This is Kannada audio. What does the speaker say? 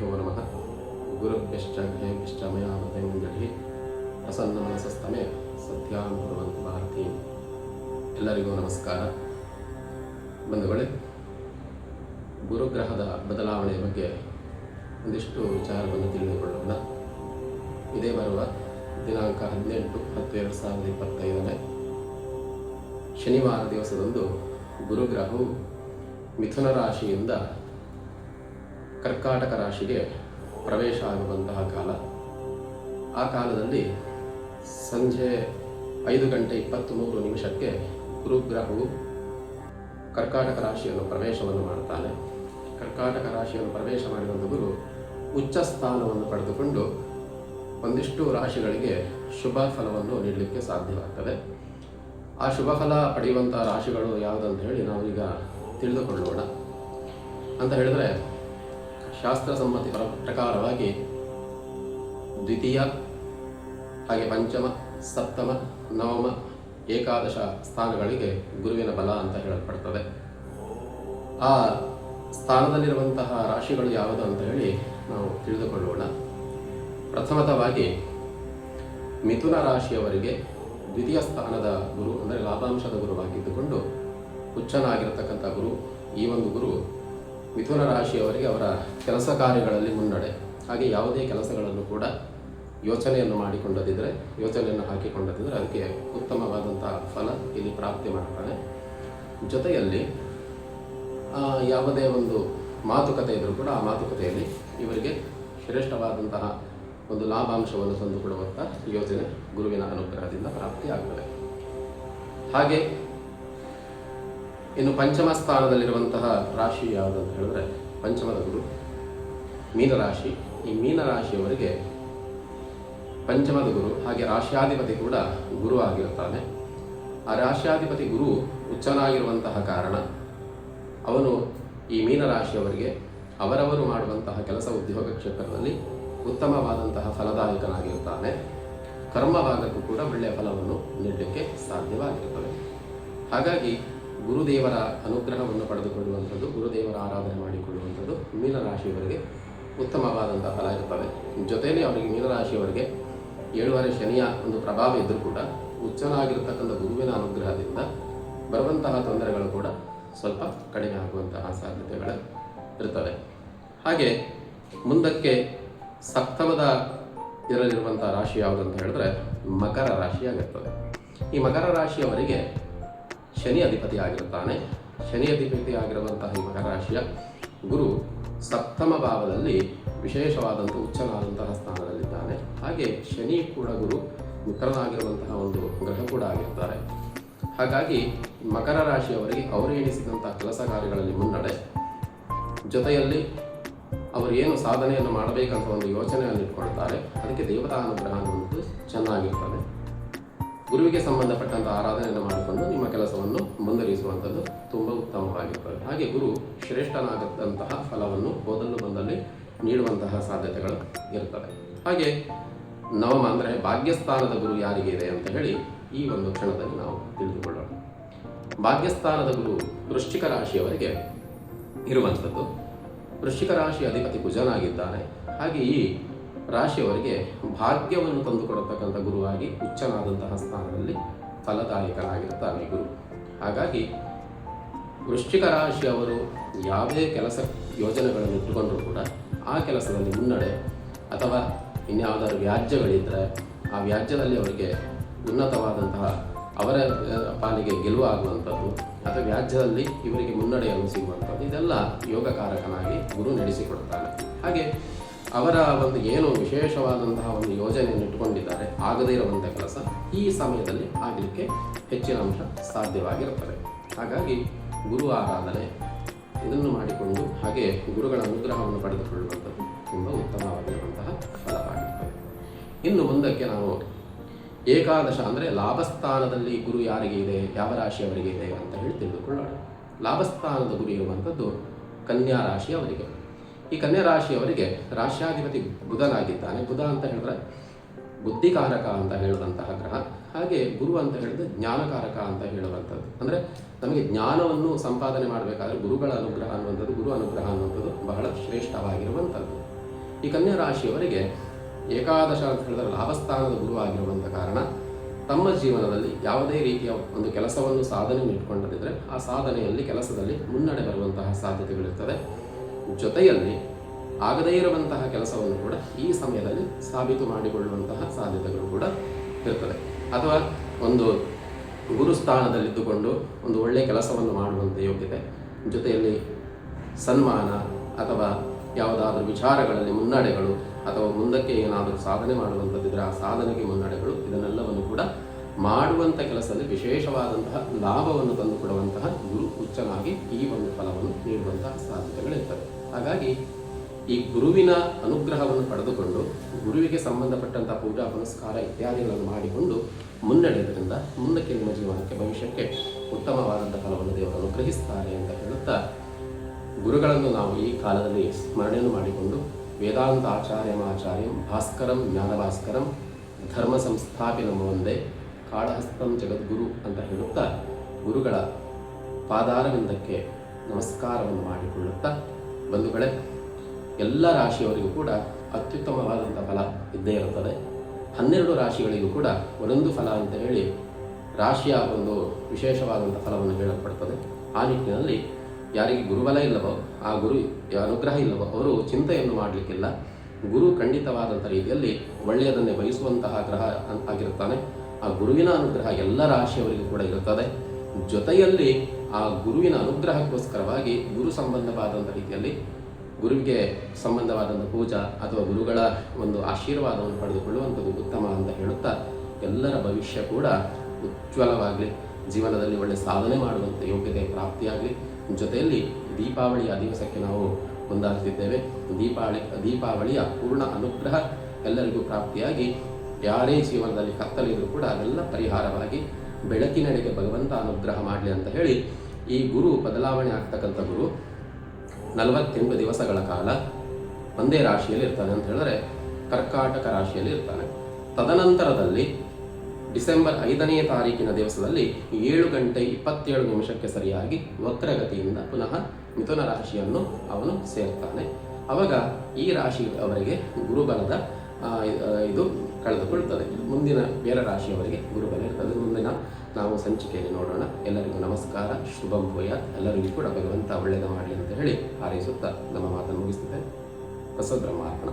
ಗುರುಭ್ಯೋ ನಮಃ. ಗುರುಭ್ಯಶ್ಚ ಗ್ರಹೇಭ್ಯಶ್ಚ ಮಯಾ ಮಂಜಳಿ ಪ್ರಸನ್ನ ಮನಸಸ್ತಮೇ ಸತ್ಯಾಂ ಕುರ್ವಂತು ಭಾರತೀ. ಎಲ್ಲರಿಗೂ ನಮಸ್ಕಾರ. ಬಂಧುಗಳೇ, ಗುರುಗ್ರಹದ ಬದಲಾವಣೆಯ ಬಗ್ಗೆ ಒಂದಿಷ್ಟು ವಿಚಾರವನ್ನು ತಿಳಿದುಕೊಳ್ಳೋಣ. ಇದೇ ಬರುವ ದಿನಾಂಕ 18/10/2025 ಶನಿವಾರ ದಿವಸದಂದು ಗುರುಗ್ರಹವು ಮಿಥುನ ರಾಶಿಯಿಂದ ಕರ್ಕಾಟಕ ರಾಶಿಗೆ ಪ್ರವೇಶ ಆಗುವಂತಹ ಕಾಲ. ಆ ಕಾಲದಲ್ಲಿ ಸಂಜೆ 5:23 ಗುರುಗ್ರಹವು ಕರ್ಕಾಟಕ ರಾಶಿಯನ್ನು ಪ್ರವೇಶವನ್ನು ಮಾಡುತ್ತಾನೆ. ಕರ್ಕಾಟಕ ರಾಶಿಯನ್ನು ಪ್ರವೇಶ ಮಾಡಿದಂಥ ಗುರು ಉಚ್ಚ ಸ್ಥಾನವನ್ನು ಪಡೆದುಕೊಂಡು ಒಂದಿಷ್ಟು ರಾಶಿಗಳಿಗೆ ಶುಭ ಫಲವನ್ನು ನೀಡಲಿಕ್ಕೆ ಸಾಧ್ಯವಾಗ್ತದೆ. ಆ ಶುಭ ಫಲ ಪಡೆಯುವಂಥ ರಾಶಿಗಳು ಯಾವುದಂತ ಹೇಳಿ ನಾವೀಗ ತಿಳಿದುಕೊಳ್ಳೋಣ. ಅಂತ ಹೇಳಿದರೆ, ಶಾಸ್ತ್ರ ಸಮ್ಮತಿ ಪ್ರಕಾರವಾಗಿ ದ್ವಿತೀಯ, ಹಾಗೆ ಪಂಚಮ, ಸಪ್ತಮ, ನವಮ, ಏಕಾದಶ ಸ್ಥಾನಗಳಿಗೆ ಗುರುವಿನ ಬಲ ಅಂತ ಹೇಳಲ್ಪಡ್ತದೆ. ಆ ಸ್ಥಾನದಲ್ಲಿರುವಂತಹ ರಾಶಿಗಳು ಯಾವುದು ಅಂತ ಹೇಳಿ ನಾವು ತಿಳಿದುಕೊಳ್ಳೋಣ. ಪ್ರಥಮತವಾಗಿ ಮಿಥುನ ರಾಶಿಯವರಿಗೆ ದ್ವಿತೀಯ ಸ್ಥಾನದ ಗುರು ಅಂದರೆ ಲಾಭಾಂಶದ ಗುರುವಾಗಿದ್ದುಕೊಂಡು ಉಚ್ಚನಾಗಿರತಕ್ಕಂಥ ಗುರು. ಈ ಒಂದು ಗುರು ಮಿಥುನ ರಾಶಿಯವರಿಗೆ ಅವರ ಕೆಲಸ ಕಾರ್ಯಗಳಲ್ಲಿ ಮುನ್ನಡೆ, ಹಾಗೆ ಯಾವುದೇ ಕೆಲಸಗಳನ್ನು ಕೂಡ ಯೋಚನೆಯನ್ನು ಯೋಚನೆಯನ್ನು ಹಾಕಿಕೊಂಡದಿದ್ದರೆ ಅದಕ್ಕೆ ಉತ್ತಮವಾದಂಥ ಫಲ ಇಲ್ಲಿ ಪ್ರಾಪ್ತಿ ಮಾಡ್ತಾನೆ. ಜೊತೆಯಲ್ಲಿ ಯಾವುದೇ ಒಂದು ಮಾತುಕತೆ ಇದ್ದರೂ ಕೂಡ ಆ ಮಾತುಕತೆಯಲ್ಲಿ ಇವರಿಗೆ ಶ್ರೇಷ್ಠವಾದಂತಹ ಒಂದು ಲಾಭಾಂಶವನ್ನು ತಂದುಕೊಡುವಂಥ ಯೋಚನೆ ಗುರುವಿನ ಅನುಗ್ರಹದಿಂದ ಪ್ರಾಪ್ತಿಯಾಗ್ತದೆ. ಹಾಗೆ ಇನ್ನು ಪಂಚಮ ಸ್ಥಾನದಲ್ಲಿರುವಂತಹ ರಾಶಿ ಯಾವುದು ಅಂತ ಹೇಳಿದ್ರೆ ಪಂಚಮದ ಗುರು ಮೀನರಾಶಿ. ಈ ಮೀನರಾಶಿಯವರಿಗೆ ಪಂಚಮದ ಗುರು ಹಾಗೆ ರಾಶ್ಯಾಧಿಪತಿ ಕೂಡ ಗುರು ಆಗಿರುತ್ತಾನೆ. ಆ ರಾಶ್ಯಾಧಿಪತಿ ಗುರು ಉಚ್ಚನಾಗಿರುವಂತಹ ಕಾರಣ ಅವನು ಈ ಮೀನರಾಶಿಯವರಿಗೆ ಅವರವರು ಮಾಡುವಂತಹ ಕೆಲಸ ಉದ್ಯೋಗ ಕ್ಷೇತ್ರದಲ್ಲಿ ಉತ್ತಮವಾದಂತಹ ಫಲದಾಯಕನಾಗಿರುತ್ತಾನೆ. ಕರ್ಮ ಭಾಗಕ್ಕೂ ಕೂಡ ಒಳ್ಳೆಯ ಫಲವನ್ನು ನೀಡಲಿಕ್ಕೆ ಸಾಧ್ಯವಾಗಿರುತ್ತದೆ. ಹಾಗಾಗಿ ಗುರುದೇವರ ಅನುಗ್ರಹವನ್ನು ಪಡೆದುಕೊಳ್ಳುವಂಥದ್ದು, ಗುರುದೇವರ ಆರಾಧನೆ ಮಾಡಿಕೊಳ್ಳುವಂಥದ್ದು ಮೀನರಾಶಿಯವರಿಗೆ ಉತ್ತಮವಾದಂತಹ ಫಲ ಇರುತ್ತದೆ. ಜೊತೆಯಲ್ಲಿ ಅವರಿಗೆ ಮೀನರಾಶಿಯವರಿಗೆ 7ವಾರ ಶನಿಯ ಒಂದು ಪ್ರಭಾವ ಇದ್ದರೂ ಕೂಡ ಉಚ್ಚನಾಗಿರ್ತಕ್ಕಂಥ ಗುರುವಿನ ಅನುಗ್ರಹದಿಂದ ಬರುವಂತಹ ತೊಂದರೆಗಳು ಕೂಡ ಸ್ವಲ್ಪ ಕಡಿಮೆ ಆಗುವಂತಹ ಸಾಧ್ಯತೆಗಳು ಇರ್ತವೆ. ಹಾಗೆ ಮುಂದಕ್ಕೆ ಸಪ್ತಮದ ಇದರಲ್ಲಿರುವಂತಹ ರಾಶಿ ಯಾವುದಂತ ಹೇಳಿದ್ರೆ ಮಕರ ರಾಶಿಯಾಗಿರ್ತದೆ. ಈ ಮಕರ ರಾಶಿಯವರಿಗೆ ಶನಿ ಅಧಿಪತಿ ಆಗಿರುತ್ತಾನೆ. ಶನಿ ಅಧಿಪತಿ ಆಗಿರುವಂತಹ ಈ ಮಕರ ರಾಶಿಯ ಗುರು ಸಪ್ತಮ ಭಾವದಲ್ಲಿ ವಿಶೇಷವಾದಂಥ ಉಚ್ಚನಾದಂತಹ ಸ್ಥಾನದಲ್ಲಿದ್ದಾನೆ. ಹಾಗೆ ಶನಿ ಕೂಡ ಗುರು ಮಿತ್ರನಾಗಿರುವಂತಹ ಒಂದು ಗ್ರಹ ಕೂಡ ಆಗಿರ್ತಾರೆ. ಹಾಗಾಗಿ ಮಕರ ರಾಶಿಯವರಿಗೆ ಅವರು ಎಣಿಸಿದಂತಹ ಕೆಲಸ ಕಾರ್ಯಗಳಲ್ಲಿ ಮುನ್ನಡೆ, ಜೊತೆಯಲ್ಲಿ ಅವರು ಏನು ಸಾಧನೆಯನ್ನು ಮಾಡಬೇಕಂತ ಒಂದು ಯೋಚನೆಯನ್ನು ಇಟ್ಕೊಳ್ತಾರೆ. ಅದಕ್ಕೆ ದೇವತಾ ಅನುಗ್ರಹ ಅನ್ನುವುದು ಚೆನ್ನಾಗಿರ್ತದೆ. ಗುರುವಿಗೆ ಸಂಬಂಧಪಟ್ಟಂಥ ಆರಾಧನೆಯನ್ನು ಮಾಡಿಕೊಂಡು ನಿಮ್ಮ ಕೆಲಸವನ್ನು ಮುಂದುವರಿಸುವಂಥದ್ದು ತುಂಬ ಉತ್ತಮವಾಗಿರ್ತದೆ. ಹಾಗೆ ಗುರು ಶ್ರೇಷ್ಠನಾಗದಂತಹ ಫಲವನ್ನು ಓದಲು ಬಂದಲ್ಲಿ ನೀಡುವಂತಹ ಸಾಧ್ಯತೆಗಳು ಇರ್ತವೆ. ಹಾಗೆ ನವಮ ಅಂದರೆ ಭಾಗ್ಯಸ್ಥಾನದ ಗುರು ಯಾರಿಗೆ ಇದೆ ಅಂತ ಹೇಳಿ ಈ ಒಂದು ಕ್ಷಣದಲ್ಲಿ ನಾವು ತಿಳಿದುಕೊಳ್ಳೋಣ. ಭಾಗ್ಯಸ್ಥಾನದ ಗುರು ವೃಶ್ಚಿಕ ರಾಶಿಯವರಿಗೆ ಇರುವಂಥದ್ದು. ವೃಶ್ಚಿಕ ರಾಶಿ ಅಧಿಪತಿ ಕುಜನಾಗಿದ್ದಾನೆ. ಹಾಗೆ ಈ ರಾಶಿಯವರಿಗೆ ಭಾಗ್ಯವನ್ನು ತಂದುಕೊಡತಕ್ಕಂಥ ಗುರುವಾಗಿ ಉಚ್ಚನಾದಂತಹ ಸ್ಥಾನದಲ್ಲಿ ಫಲದಾಯಕನಾಗಿರುತ್ತಾನೆ ಗುರು. ಹಾಗಾಗಿ ವೃಶ್ಚಿಕ ರಾಶಿಯವರು ಯಾವುದೇ ಕೆಲಸ ಯೋಜನೆಗಳನ್ನು ಇಟ್ಟುಕೊಂಡರೂ ಕೂಡ ಆ ಕೆಲಸದಲ್ಲಿ ಮುನ್ನಡೆ, ಅಥವಾ ಇನ್ಯಾವುದಾದ್ರು ವ್ಯಾಜ್ಯಗಳಿದ್ದರೆ ಆ ವ್ಯಾಜ್ಯದಲ್ಲಿ ಅವರಿಗೆ ಉನ್ನತವಾದಂತಹ ಅವರ ಪಾಲಿಗೆ ಗೆಲುವಾಗುವಂಥದ್ದು ಅಥವಾ ವ್ಯಾಜ್ಯದಲ್ಲಿ ಇವರಿಗೆ ಮುನ್ನಡೆಯನ್ನು ಸಿಗುವಂಥದ್ದು, ಇದೆಲ್ಲ ಯೋಗಕಾರಕನಾಗಿ ಗುರು ನಡೆಸಿಕೊಡ್ತಾನೆ. ಹಾಗೆ ಅವರ ಒಂದು ಏನು ವಿಶೇಷವಾದಂತಹ ಒಂದು ಯೋಜನೆಯನ್ನು ಇಟ್ಟುಕೊಂಡಿದ್ದಾರೆ, ಆಗದೇ ಇರುವಂಥ ಕೆಲಸ ಈ ಸಮಯದಲ್ಲಿ ಆಗಲಿಕ್ಕೆ ಹೆಚ್ಚಿನ ಅಂಶ ಸಾಧ್ಯವಾಗಿರುತ್ತದೆ. ಹಾಗಾಗಿ ಗುರು ಆರಾಧನೆ ಇದನ್ನು ಮಾಡಿಕೊಂಡು ಹಾಗೆ ಗುರುಗಳ ಅನುಗ್ರಹವನ್ನು ಪಡೆದುಕೊಳ್ಳುವಂಥದ್ದು ತುಂಬ ಉತ್ತಮವಾಗಿರುವಂತಹ ಫಲವಾಗಿರ್ತದೆ. ಇನ್ನು ಮುಂದಕ್ಕೆ ನಾವು ಏಕಾದಶ ಅಂದರೆ ಲಾಭಸ್ಥಾನದಲ್ಲಿ ಗುರು ಯಾರಿಗೆ ಇದೆ, ಯಾವ ರಾಶಿಯವರಿಗೆ ಇದೆ ಅಂತ ಹೇಳಿ ತಿಳಿದುಕೊಳ್ಳೋಣ. ಲಾಭಸ್ಥಾನದ ಗುರು ಇರುವಂಥದ್ದು ಕನ್ಯಾ ರಾಶಿಯವರಿಗೆ. ಈ ಕನ್ಯಾ ರಾಶಿಯವರಿಗೆ ರಾಶ್ಯಾಧಿಪತಿ ಬುಧನಾಗಿದ್ದಾನೆ. ಬುಧ ಅಂತ ಹೇಳಿದ್ರೆ ಬುದ್ಧಿಕಾರಕ ಅಂತ ಹೇಳುವಂತಹ ಗ್ರಹ. ಹಾಗೆ ಗುರು ಅಂತ ಹೇಳಿದ್ರೆ ಜ್ಞಾನಕಾರಕ ಅಂತ ಹೇಳುವಂಥದ್ದು. ಅಂದರೆ ನಮಗೆ ಜ್ಞಾನವನ್ನು ಸಂಪಾದನೆ ಮಾಡಬೇಕಾದ್ರೆ ಗುರುಗಳ ಅನುಗ್ರಹ ಅನ್ನುವಂಥದ್ದು, ಗುರು ಅನುಗ್ರಹ ಅನ್ನುವಂಥದ್ದು ಬಹಳ ಶ್ರೇಷ್ಠವಾಗಿರುವಂಥದ್ದು. ಈ ಕನ್ಯಾ ರಾಶಿಯವರಿಗೆ ಏಕಾದಶ ಅಂತ ಹೇಳಿದರೆ ಲಾಭಸ್ಥಾನದ ಗುರು ಆಗಿರುವಂಥ ಕಾರಣ ತಮ್ಮ ಜೀವನದಲ್ಲಿ ಯಾವುದೇ ರೀತಿಯ ಒಂದು ಕೆಲಸವನ್ನು ಸಾಧನೆ ಇಟ್ಕೊಂಡಿದ್ರೆ ಆ ಸಾಧನೆಯಲ್ಲಿ ಕೆಲಸದಲ್ಲಿ ಮುನ್ನಡೆ ಬರುವಂತಹ ಸಾಧ್ಯತೆಗಳಿರ್ತದೆ. ಜೊತೆಯಲ್ಲಿ ಆಗದೇ ಇರುವಂತಹ ಕೆಲಸವನ್ನು ಕೂಡ ಈ ಸಮಯದಲ್ಲಿ ಸಾಬೀತು ಮಾಡಿಕೊಳ್ಳುವಂತಹ ಸಾಧ್ಯತೆಗಳು ಕೂಡ ಇರ್ತದೆ. ಅಥವಾ ಒಂದು ಗುರುಸ್ಥಾನದಲ್ಲಿದ್ದುಕೊಂಡು ಒಂದು ಒಳ್ಳೆಯ ಕೆಲಸವನ್ನು ಮಾಡುವಂಥ ಯೋಗ್ಯತೆ, ಜೊತೆಯಲ್ಲಿ ಸನ್ಮಾನ ಅಥವಾ ಯಾವುದಾದ್ರೂ ವಿಚಾರಗಳಲ್ಲಿ ಮುನ್ನಡೆಗಳು ಅಥವಾ ಮುಂದಕ್ಕೆ ಏನಾದರೂ ಸಾಧನೆ ಮಾಡುವಂಥದ್ದಿದ್ರೆ ಆ ಸಾಧನೆಗೆ ಮುನ್ನಡೆಗಳು, ಇದನ್ನೆಲ್ಲವನ್ನು ಕೂಡ ಮಾಡುವಂಥ ಕೆಲಸದಲ್ಲಿ ವಿಶೇಷವಾದಂತಹ ಲಾಭವನ್ನು ತಂದುಕೊಡುವಂತಹ ಗುರು ಉಚ್ಚನಾಗಿ ಈ ಒಂದು ಫಲವನ್ನು ನೀಡುವಂತಹ ಸಾಧ್ಯತೆಗಳಿರ್ತವೆ. ಹಾಗಾಗಿ ಈ ಗುರುವಿನ ಅನುಗ್ರಹವನ್ನು ಪಡೆದುಕೊಂಡು ಗುರುವಿಗೆ ಸಂಬಂಧಪಟ್ಟಂಥ ಪೂಜಾ ಪುನಸ್ಕಾರ ಇತ್ಯಾದಿಗಳನ್ನು ಮಾಡಿಕೊಂಡು ಮುನ್ನಡೆಯೋದ್ರಿಂದ ಮುಂದಕ್ಕೆ ನಿಮ್ಮ ಜೀವನಕ್ಕೆ ಭವಿಷ್ಯಕ್ಕೆ ಉತ್ತಮವಾದಂಥ ಫಲವನ್ನು ದೇವರು ಅನುಗ್ರಹಿಸ್ತಾರೆ ಅಂತ ಹೇಳುತ್ತಾ, ಗುರುಗಳನ್ನು ನಾವು ಈ ಕಾಲದಲ್ಲಿ ಸ್ಮರಣೆಯನ್ನು ಮಾಡಿಕೊಂಡು ವೇದಾಂತ ಆಚಾರ್ಯಂ ಭಾಸ್ಕರಂ ಜ್ಞಾನಭಾಸ್ಕರಂ ಧರ್ಮ ಸಂಸ್ಥಾಪಿನಂ ಒಂದೇ ಕಾಳಹಸ್ತಂ ಜಗದ್ಗುರು ಅಂತ ಹೇಳುತ್ತಾ ಗುರುಗಳ ಪಾದಾರವಿಂದಕ್ಕೆ ನಮಸ್ಕಾರವನ್ನು ಮಾಡಿಕೊಳ್ಳುತ್ತಾ, ಬಂಧುಗಳೇ, ಎಲ್ಲ ರಾಶಿಯವರಿಗೂ ಕೂಡ ಅತ್ಯುತ್ತಮವಾದಂಥ ಫಲ ಇದ್ದೇ ಇರುತ್ತದೆ. 12 ರಾಶಿಗಳಿಗೂ ಕೂಡ ಒಂದೊಂದು ಫಲ ಅಂತ ಹೇಳಿ ರಾಶಿಯ ಒಂದು ವಿಶೇಷವಾದಂಥ ಫಲವನ್ನು ಹೇಳಲ್ಪಡ್ತದೆ. ಆ ನಿಟ್ಟಿನಲ್ಲಿ ಯಾರಿಗೆ ಗುರುಬಲ ಇಲ್ಲವೋ, ಆ ಗುರು ಅನುಗ್ರಹ ಇಲ್ಲವೋ ಅವರು ಚಿಂತೆಯನ್ನು ಮಾಡಲಿಕ್ಕಿಲ್ಲ. ಗುರು ಖಂಡಿತವಾದಂಥ ರೀತಿಯಲ್ಲಿ ಒಳ್ಳೆಯದನ್ನೇ ಬಯಸುವಂತಹ ಗ್ರಹ ಆಗಿರುತ್ತಾನೆ. ಆ ಗುರುವಿನ ಅನುಗ್ರಹ ಎಲ್ಲ ರಾಶಿಯವರಿಗೂ ಕೂಡ ಇರುತ್ತದೆ. ಜೊತೆಯಲ್ಲಿ ಆ ಗುರುವಿನ ಅನುಗ್ರಹಕ್ಕೋಸ್ಕರವಾಗಿ ಗುರು ಸಂಬಂಧವಾದಂಥ ರೀತಿಯಲ್ಲಿ ಗುರುವಿಗೆ ಸಂಬಂಧವಾದಂಥ ಪೂಜಾ ಅಥವಾ ಗುರುಗಳ ಒಂದು ಆಶೀರ್ವಾದವನ್ನು ಪಡೆದುಕೊಳ್ಳುವಂಥದ್ದು ಉತ್ತಮ ಅಂತ ಹೇಳುತ್ತಾ, ಎಲ್ಲರ ಭವಿಷ್ಯ ಕೂಡ ಉಜ್ವಲವಾಗಲಿ, ಜೀವನದಲ್ಲಿ ಒಳ್ಳೆಯ ಸಾಧನೆ ಮಾಡುವಂಥ ಯೋಗ್ಯತೆ ಪ್ರಾಪ್ತಿಯಾಗಲಿ. ಜೊತೆಯಲ್ಲಿ ದೀಪಾವಳಿಯ ದಿವಸಕ್ಕೆ ನಾವು ಮುಂದಾಗ್ತಿದ್ದೇವೆ. ದೀಪಾವಳಿಯ ಪೂರ್ಣ ಅನುಗ್ರಹ ಎಲ್ಲರಿಗೂ ಪ್ರಾಪ್ತಿಯಾಗಿ ಯಾರೇ ಜೀವನದಲ್ಲಿ ಕತ್ತಲಿದ್ರೂ ಕೂಡ ಅದೆಲ್ಲ ಪರಿಹಾರವಾಗಿ ಬೆಳಕಿನೆಡೆಗೆ ಭಗವಂತ ಅನುಗ್ರಹ ಮಾಡಲಿ ಅಂತ ಹೇಳಿ, ಈ ಗುರು ಬದಲಾವಣೆ ಆಗ್ತಕ್ಕಂಥ ಗುರು 48 ದಿವಸಗಳ ಕಾಲ ಒಂದೇ ರಾಶಿಯಲ್ಲಿ ಇರ್ತಾನೆ ಅಂತ ಹೇಳಿದ್ರೆ ಕರ್ಕಾಟಕ ರಾಶಿಯಲ್ಲಿ ಇರ್ತಾನೆ. ತದನಂತರದಲ್ಲಿ ಡಿಸೆಂಬರ್ 5ನೇ ತಾರೀಕಿನ ದಿವಸದಲ್ಲಿ 7:27 ಸರಿಯಾಗಿ ವಕ್ರಗತಿಯಿಂದ ಪುನಃ ಮಿಥುನ ರಾಶಿಯನ್ನು ಅವನು ಸೇರ್ತಾನೆ. ಅವಾಗ ಈ ರಾಶಿ ಅವರಿಗೆ ಗುರುಬಲದ ಇದು ಕಳೆದುಕೊಳ್ತದೆ. ಮುಂದಿನ ಬೇರೆ ರಾಶಿಯವರಿಗೆ ಗುರುಬಲ ಇರ್ತದೆ. ಮುಂದಿನ ನಾವು ಸಂಚಿಕೆಯಲ್ಲಿ ನೋಡೋಣ. ಎಲ್ಲರಿಗೂ ನಮಸ್ಕಾರ, ಶುಭಂ ಭೂಯಾತ್. ಎಲ್ಲರಿಗೂ ಕೂಡ ಭಗವಂತ ಒಳ್ಳೆಯದು ಮಾಡಲಿ ಅಂತ ಹೇಳಿ ಹಾರೈಸುತ್ತಾ ನಮ್ಮ ಮಾತನ್ನು ಮುಗಿಸ್ತೇನೆ. ಬಸವ ಬ್ರಹ್ಮಾರ್ಪಣ.